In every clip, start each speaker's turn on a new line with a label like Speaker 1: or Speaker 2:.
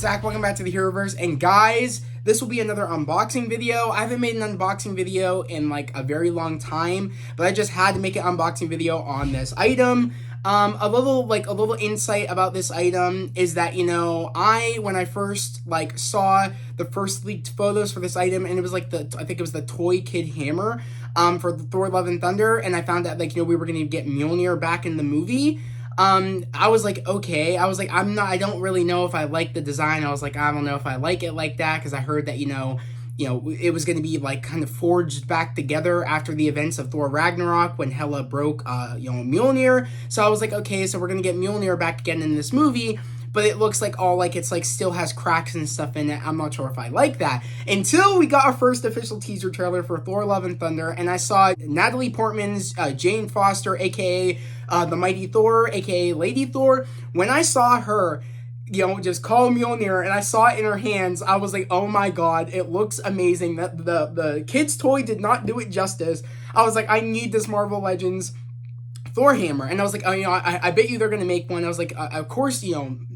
Speaker 1: Zach, welcome back to the Heroverse, and guys, this will be another unboxing video. I haven't made an unboxing video in like a very long time, but I just had to make an unboxing video on this item. A little insight about this item is that, you know, when I first saw the first leaked photos for this item, and it was like I think it was the Toy Kid hammer for the Thor Love and Thunder, and I found out we were gonna get Mjolnir back in the movie. I was like, okay. I don't really know if I like the design. I was like, I don't know if I like it like that, because I heard that, you know, it was going to be kind of forged back together after the events of Thor Ragnarok when Hela broke, Mjolnir. So I was like, okay, so we're going to get Mjolnir back again in this movie, but it looks like it's still has cracks and stuff in it. I'm not sure if I like that. Until we got our first official teaser trailer for Thor Love and Thunder, and I saw Natalie Portman's Jane Foster, aka the Mighty Thor, aka Lady Thor. When I saw her, just call Mjolnir, and I saw it in her hands, I was like, oh my god, it looks amazing. That the kid's toy did not do it justice. I was like, I need this Marvel Legends Thor hammer. And I was like, oh, I bet you they're gonna make one. I was like, of course,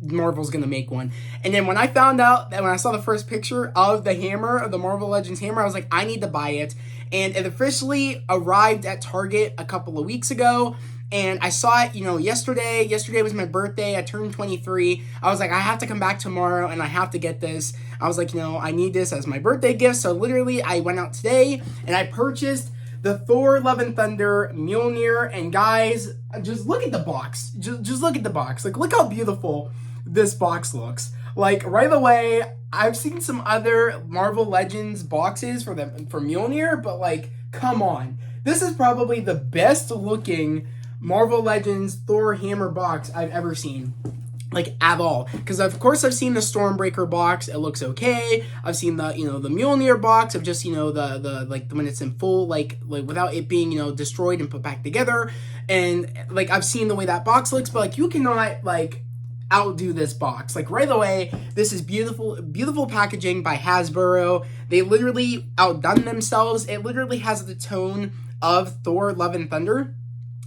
Speaker 1: Marvel's gonna make one. And then when I found out that, when I saw the first picture of the hammer, of the Marvel Legends hammer, I was like, I need to buy it. And it officially arrived at Target a couple of weeks ago. And I saw it, yesterday. Yesterday was my birthday. I turned 23. I was like, I have to come back tomorrow and I have to get this. I was like, I need this as my birthday gift. So literally, I went out today and I purchased the Thor Love and Thunder Mjolnir. And guys, just look at the box. Just look at the box. Look how beautiful this box looks. Right away, I've seen some other Marvel Legends boxes for Mjolnir, but come on. This is probably the best looking Marvel Legends Thor hammer box I've ever seen. At all. Because of course I've seen the Stormbreaker box, it looks okay. I've seen the, the Mjolnir box of just, the when it's in full, without it being, destroyed and put back together. And I've seen the way that box looks, but you cannot outdo this box. Right away, this is beautiful packaging by Hasbro. They literally outdone themselves. It literally has the tone of Thor Love and Thunder.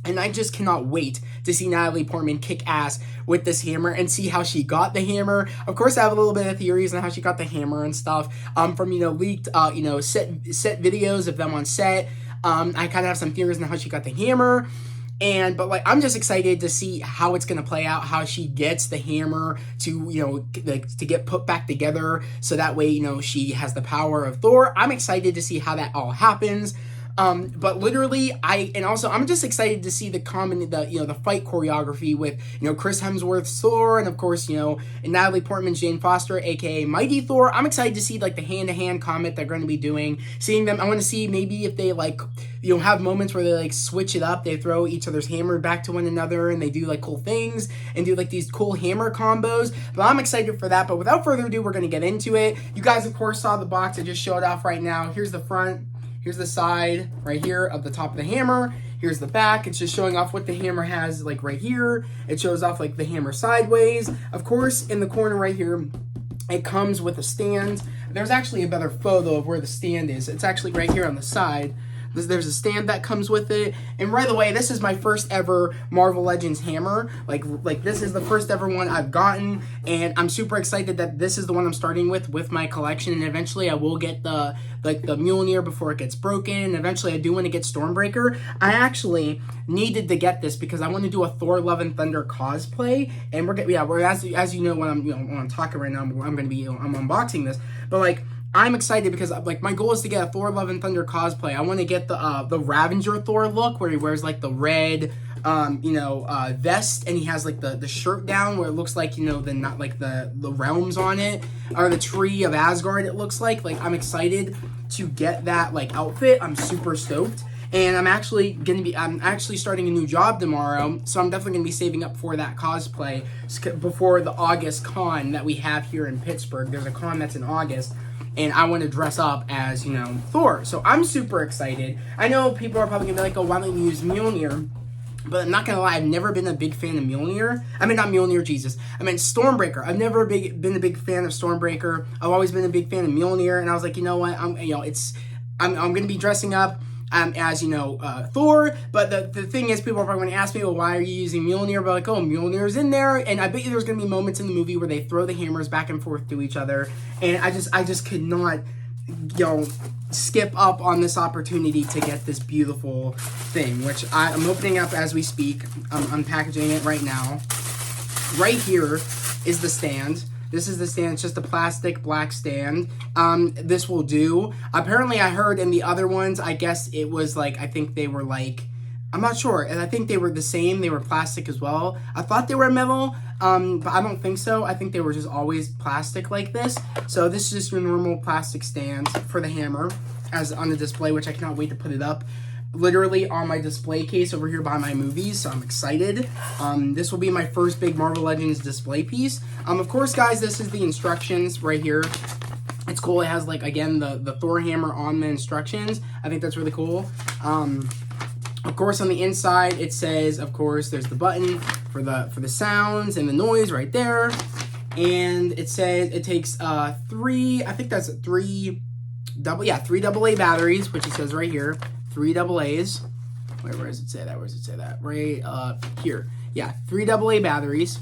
Speaker 1: And I just cannot wait to see Natalie Portman kick ass with this hammer and see how she got the hammer. Of course, I have a little bit of theories on how she got the hammer and stuff from, leaked, set videos of them on set. I kind of have some theories on how she got the hammer. But I'm just excited to see how it's going to play out, how she gets the hammer to, to get put back together. So that way, she has the power of Thor. I'm excited to see how that all happens. But literally, I'm just excited to see the fight choreography with, Chris Hemsworth's Thor, and of course, Natalie Portman's Jane Foster, aka Mighty Thor. I'm excited to see the hand-to-hand combat they're going to be doing. Seeing them, I want to see maybe if they have moments where they switch it up. They throw each other's hammer back to one another, and they do cool things and do these cool hammer combos. But I'm excited for that. But without further ado, we're going to get into it. You guys, of course, saw the box I just showed off right now. Here's the front. Here's the side right here of the top of the hammer. Here's the back. It's just showing off what the hammer has right here. It shows off the hammer sideways. Of course, in the corner right here, it comes with a stand. There's actually a better photo of where the stand is. It's actually right here on the side. There's a stand that comes with it. And right away, this is my first ever Marvel Legends hammer. This is the first ever one I've gotten. And I'm super excited that this is the one I'm starting with my collection. And eventually I will get the Mjolnir before it gets broken. And eventually I do want to get Stormbreaker. I actually needed to get this because I want to do a Thor Love and Thunder cosplay. And as you know, when I'm talking right now, I'm unboxing this. But I'm excited because my goal is to get a Thor Love and Thunder cosplay. I want to get the Ravager Thor look where he wears the red vest, and he has the shirt down where it looks the realms on it, or the tree of Asgard. It looks like I'm excited to get that outfit. I'm super stoked. And I'm actually starting a new job tomorrow, so I'm definitely gonna be saving up for that cosplay before the August con that we have here in Pittsburgh. There's a con that's in August, and I want to dress up as, Thor. So I'm super excited. I know people are probably gonna be oh, why don't you use Mjolnir? But I'm not gonna lie, I've never been a big fan of Mjolnir. I mean, not Mjolnir, Jesus. I mean, Stormbreaker. I've never been a big fan of Stormbreaker. I've always been a big fan of Mjolnir, and I was like, you know what? I'm gonna be dressing up as you know, Thor. But the thing is, people are probably going to ask me, well, why are you using Mjolnir? But like, oh, Mjolnir's in there, and I bet you there's going to be moments in the movie where they throw the hammers back and forth to each other, and I just could not, you know, skip up on this opportunity to get this beautiful thing, which I'm opening up as we speak. I'm unpackaging it right now. Right here is the stand. This is the stand. It's just a plastic black stand. This will do. Apparently, I heard in the other ones, I guess it was like, I think they were like, I'm not sure. And I think they were the same. They were plastic as well. I thought they were metal, but I don't think so. I think they were just always plastic like this. So this is just your normal plastic stand for the hammer as on the display, which I cannot wait to put it up literally on my display case over here by my movies, so I'm excited. This will be my first big Marvel Legends display piece. Of course, guys, this is the instructions right here. It's cool. It has, like, again, the Thor hammer on the instructions. I think that's really cool. Of course, on the inside, it says, of course, there's the button for the sounds and the noise right there. And it says it takes three AA batteries, which it says right here. 3 AA's. Where does it say that? Where does it say that? Right here. Yeah, 3 AA batteries.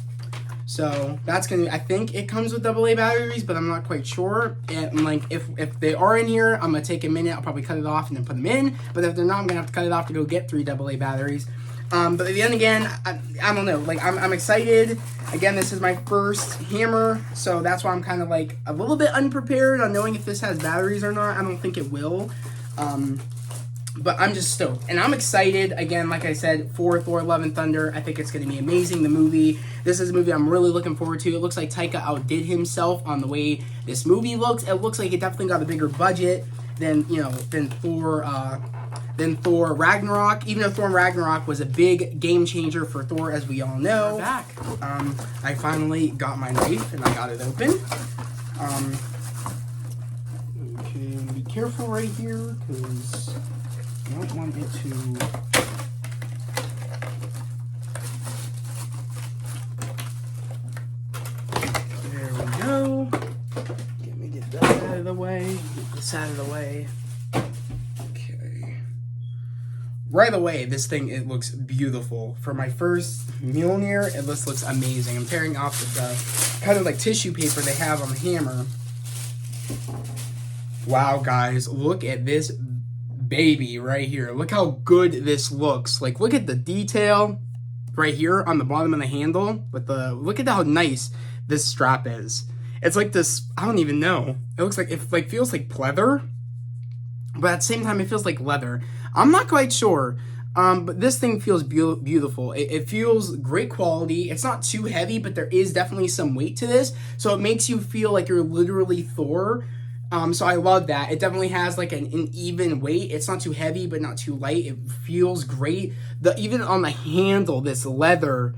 Speaker 1: So that's gonna. I think it comes with AA batteries, but I'm not quite sure. And like, if they are in here, I'm gonna take a minute. I'll probably cut it off and then put them in. But if they're not, I'm gonna have to cut it off to go get 3 AA batteries. But then again, I don't know. Like, I'm excited. Again, this is my first hammer, so that's why I'm kind of like a little bit unprepared on knowing if this has batteries or not. I don't think it will. But I'm just stoked. And I'm excited, again, like I said, for Thor Love and Thunder. I think it's going to be amazing, the movie. This is a movie I'm really looking forward to. It looks like Taika outdid himself on the way this movie looks. It looks like it definitely got a bigger budget than, you know, than Thor Ragnarok. Even though Thor Ragnarok was a big game changer for Thor, as we all know.
Speaker 2: We're back.
Speaker 1: I finally got my knife, and I got it open. Okay, be careful right here, because I don't want it to... There we go. Let me get that out of the way. Get this out of the way. Okay. Right away, this thing, it looks beautiful. For my first Mjolnir, it just looks amazing. I'm tearing off the kind of like tissue paper they have on the hammer. Wow, guys, look at this baby right here. Look how good this looks. Like, look at the detail right here on the bottom of the handle. With look at how nice this strap is. It's like this, I don't even know. It looks like, it like feels like pleather, but at the same time, it feels like leather. I'm not quite sure, but this thing feels beautiful. It feels great quality. It's not too heavy, but there is definitely some weight to this, so it makes you feel like you're literally Thor. So I love that. It definitely has like an even weight. It's not too heavy, but not too light. It feels great. Even on the handle, this leather,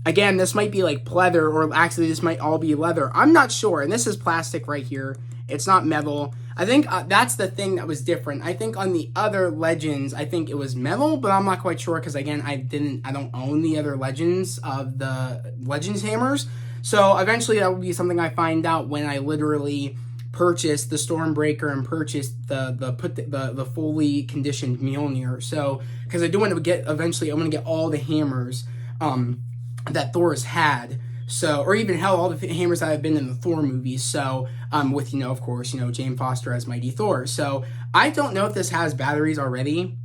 Speaker 1: again, this might be like pleather, or actually this might all be leather. I'm not sure. And this is plastic right here. It's not metal. I think that's the thing that was different. I think on the other Legends, I think it was metal, but I'm not quite sure, because again, I don't own the other Legends of the Legends hammers. So eventually that will be something I find out when I literally purchased the Stormbreaker and purchased the fully conditioned Mjolnir. So, because I do want to get, eventually I want to get all the hammers that Thor has had. So, or even hell, all the hammers that have been in the Thor movies. So, with, you know, of course, you know, Jane Foster as Mighty Thor. So, I don't know if this has batteries already.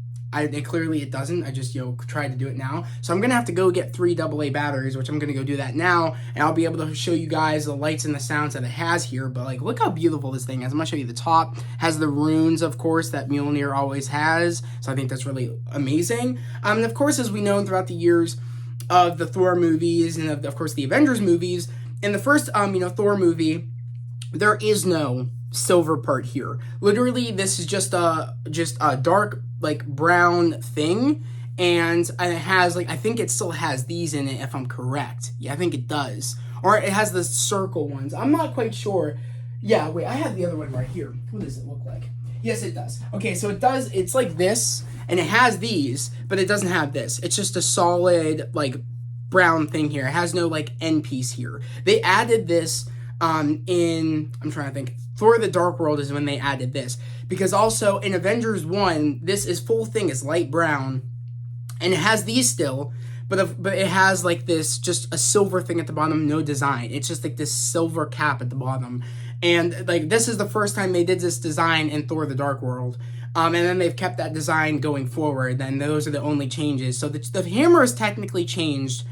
Speaker 1: Clearly it doesn't. I just, you know, tried to do it now. So I'm going to have to go get 3 AA batteries, which I'm going to go do that now. And I'll be able to show you guys the lights and the sounds that it has here. But, like, look how beautiful this thing is. I'm going to show you the top. Has the runes, of course, that Mjolnir always has. So I think that's really amazing. And, of course, as we know throughout the years of the Thor movies and, of course, the Avengers movies, in the first, you know, Thor movie, there is no silver part here. Literally, this is just a dark, like, brown thing, and it has, like, I think it still has these in it, if I'm correct. Yeah, I think it does. Or it has the circle ones. I'm not quite sure. Yeah, wait, I have the other one right here. What does it look like? Yes, it does. Okay, so it does, it's like this, and it has these, but it doesn't have this. It's just a solid, like, brown thing here. It has no, like, end piece here. They added this I'm trying to think, Thor the Dark World is when they added this. Because also in Avengers 1, this is full thing is light brown, and it has these still, but it has like this, just a silver thing at the bottom, no design. It's just like this silver cap at the bottom. And like this is the first time they did this design in Thor the Dark World. And then they've kept that design going forward. Then those are the only changes. So the hammer is technically changed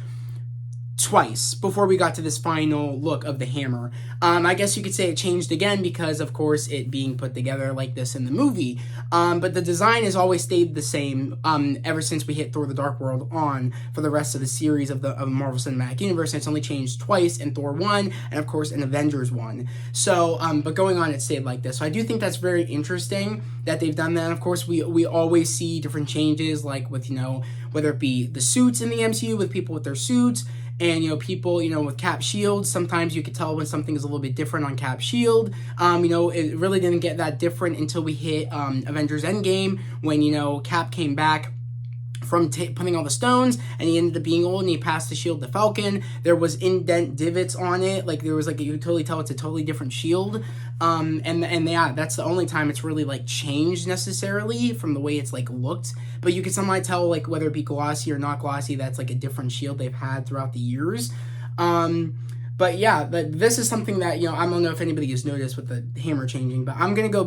Speaker 1: twice before we got to this final look of the hammer. I guess you could say it changed again because, of course, it being put together like this in the movie. But the design has always stayed the same ever since we hit Thor the Dark World on for the rest of the series of the Marvel Cinematic Universe. And it's only changed twice in Thor 1 and, of course, in Avengers 1. So, but going on, it stayed like this. So I do think that's very interesting that they've done that. And, of course, we always see different changes, like with, whether it be the suits in the MCU with people with their suits, and, people, with Cap shields, sometimes you could tell when something is a little bit different on Cap shield. It really didn't get that different until we hit Avengers Endgame when, Cap came back from putting all the stones, and he ended up being old, and he passed the shield to Falcon. There was indent divots on it, like there was like, you could totally tell it's a totally different shield. And yeah, that's the only time it's really like changed necessarily from the way it's like looked. But you can somehow tell, like, whether it be glossy or not glossy, that's like a different shield they've had throughout the years. But yeah, this is something that, I don't know if anybody has noticed with the hammer changing, but I'm going to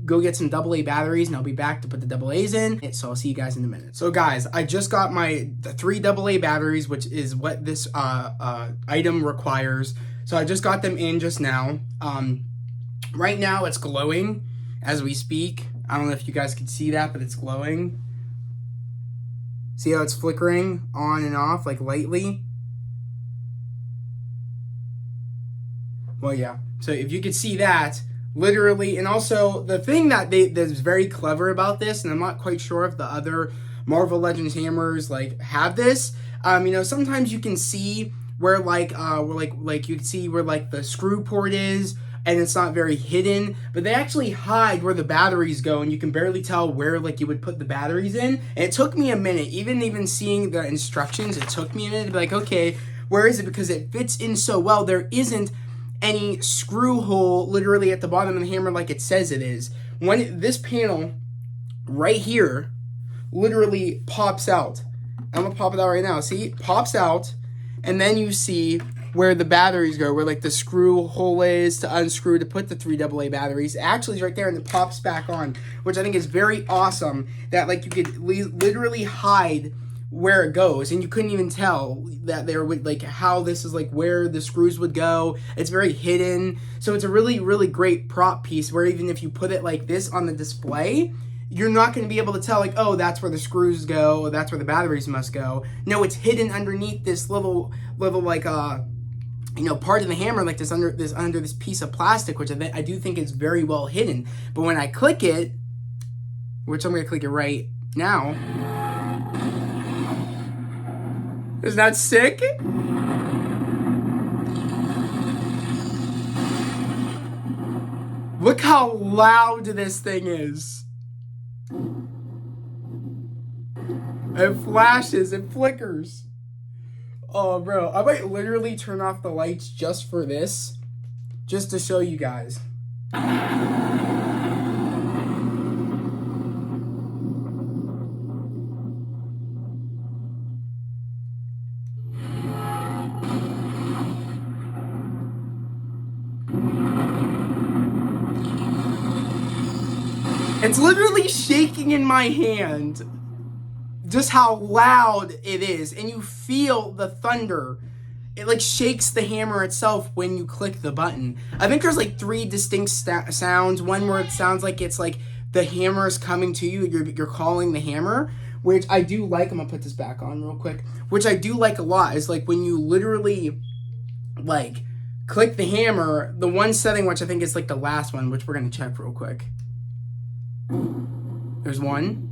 Speaker 1: go get some AA batteries, and I'll be back to put the AA's in. So I'll see you guys in a minute. So guys, I just got the 3 AA batteries, which is what this item requires. So I just got them in just now. Right now it's glowing as we speak. I don't know if you guys can see that, but it's glowing. See how it's flickering on and off, like lightly? Well, yeah. So if you could see that, literally, and also the thing that that's very clever about this, and I'm not quite sure if the other Marvel Legends hammers like have this. Sometimes you can see where like you can see where like the screw port is, and it's not very hidden, but they actually hide where the batteries go, and you can barely tell where like you would put the batteries in. And it took me a minute, even seeing the instructions, it took me a minute to be like, okay, where is it? Because it fits in so well. There isn't any screw hole literally at the bottom of the hammer like it says it is. When this panel right here literally pops out. I'm gonna pop it out right now. See, it pops out, and then you see where the batteries go, where like the screw hole is to unscrew to put the 3 AA batteries. It actually is right there, and it pops back on, which I think is very awesome, that like you could literally hide where it goes, and you couldn't even tell that there would, like, how this is like where the screws would go. It's very hidden, so it's a really, really great prop piece where even if you put it like this on the display, you're not going to be able to tell, like, oh, that's where the screws go, or that's where the batteries must go. No, it's hidden underneath this little like part of the hammer, like this under this piece of plastic, which I do think is very well hidden. But when I click it, which I'm going to click it right now. Isn't that sick? Look how loud this thing is. It flashes, it flickers. Oh, bro, I might literally turn off the lights just for this, just to show you guys. It's literally shaking in my hand, just how loud it is, and you feel the thunder. It like shakes the hammer itself when you click the button. I think there's like 3 distinct sounds. One where it sounds like it's like the hammer is coming to you. You're calling the hammer, which I do like. I'm gonna put this back on real quick. Which I do like a lot is like when you literally like click the hammer. The one setting which I think is like the last one, which we're gonna check real quick. There's 1,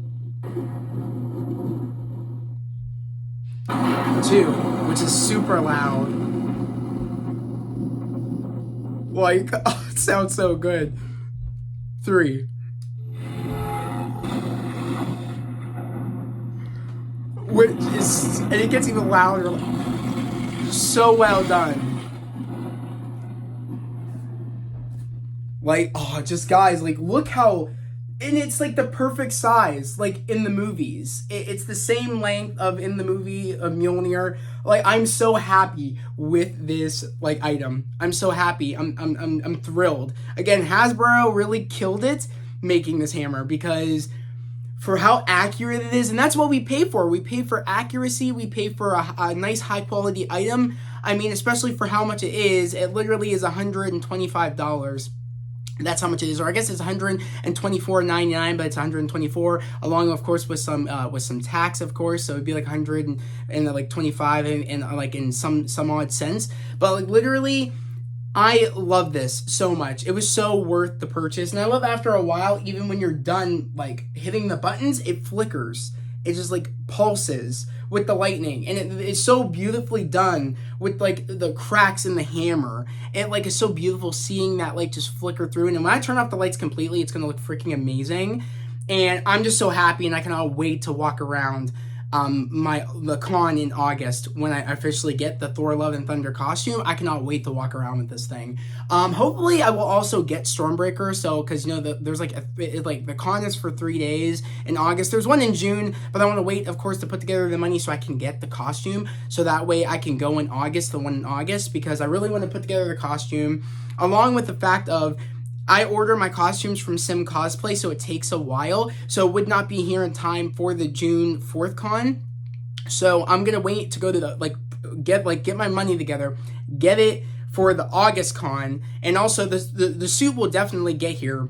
Speaker 1: 2, which is super loud. Like, oh, it sounds so good. 3. Which is, and it gets even louder. So well done. Like, oh, just guys, like, look how, and it's like the perfect size, like in the movies. It's the same length of in the movie of Mjolnir. Like, I'm so happy with this like item. I'm so happy. I'm thrilled. Again, Hasbro really killed it making this hammer, because for how accurate it is, and that's what we pay for. We pay for accuracy. We pay for a nice high quality item. I mean, especially for how much it is. It literally is $125. That's how much it is, or I guess it's $124.99, but it's $124, along of course with some tax, of course. So it'd be like $125 and like in some odd cents. But like literally, I love this so much. It was so worth the purchase, and I love after a while, even when you're done like hitting the buttons, it flickers. It just like pulses with the lightning, and it's so beautifully done with like the cracks in the hammer. It like is so beautiful seeing that like just flicker through. And when I turn off the lights completely, it's gonna look freaking amazing. And I'm just so happy, and I cannot wait to walk around the con in August when I officially get the Thor Love and Thunder costume. I cannot wait to walk around with this thing. Hopefully I will also get Stormbreaker, so because you know there's like the con is for 3 days in August. There's one in June, but I want to wait, of course, to put together the money so I can get the costume, so that way I can go in August, the one in August, because I really want to put together the costume, along with the fact of I order my costumes from Sim Cosplay, so it takes a while. So it would not be here in time for the June 4th con. So I'm gonna wait to go to the get my money together, get it for the August con, and also the suit will definitely get here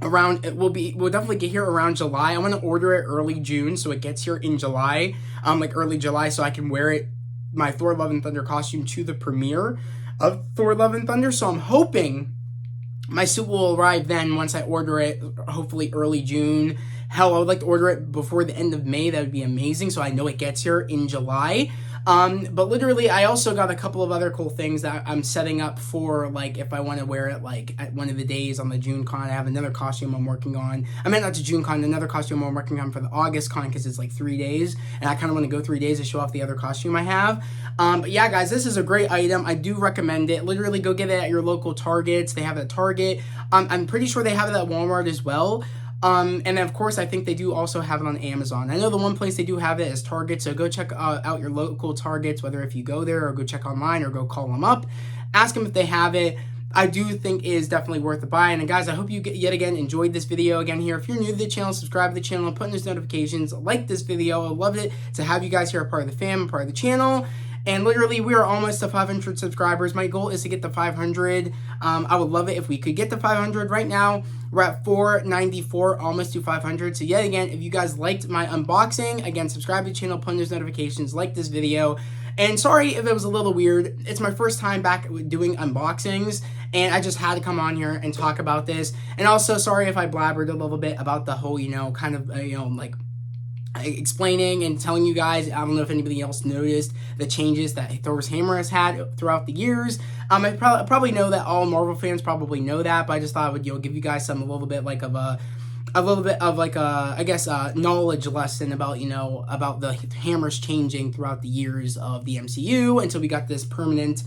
Speaker 1: around. Will definitely get here around July. I want to order it early June, so it gets here in July, like early July, so I can wear it, my Thor Love and Thunder costume, to the premiere of Thor Love and Thunder. So I'm hoping my suit will arrive then once I order it, hopefully early June. Hell, I would like to order it before the end of May. That would be amazing, so I know it gets here in July. But literally, I also got a couple of other cool things that I'm setting up for, like, if I want to wear it, like, at one of the days on the June con. I have another costume I'm working on. I meant not the June con, another costume I'm working on for the August con, because it's, like, 3 days, and I kind of want to go 3 days to show off the other costume I have. But yeah, guys, this is a great item. I do recommend it. Literally, go get it at your local Targets. They have it at Target. I'm pretty sure they have it at Walmart as well. And then, of course, I think they do also have it on Amazon. I know the one place they do have it is Target, so go check out your local Targets, whether if you go there or go check online or go call them up. Ask them if they have it. I do think it is definitely worth the buy. And guys, I hope you yet again enjoyed this video. Again here, if you're new to the channel, subscribe to the channel, put in those notifications, like this video. I love it to have you guys here, a part of the fam, part of the channel. And literally, we are almost to 500 subscribers. My goal is to get to 500. I would love it if we could get to 500 right now. We're at 494, almost to 500. So yet again, if you guys liked my unboxing, again, subscribe to the channel, put in those notifications, like this video. And sorry if it was a little weird. It's my first time back doing unboxings, and I just had to come on here and talk about this. And also, sorry if I blabbered a little bit about the whole, kind of, like, explaining and telling you guys. I don't know if anybody else noticed the changes that Thor's hammer has had throughout the years. I probably know that all Marvel fans probably know that, but I just thought I would give you guys a little bit of knowledge lesson about about the hammers changing throughout the years of the MCU until we got this permanent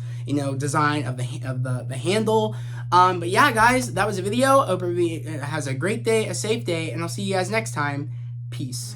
Speaker 1: design of the handle. But yeah, guys, that was a video. Hope everybody has a great day, a safe day, and I'll see you guys next time. Peace.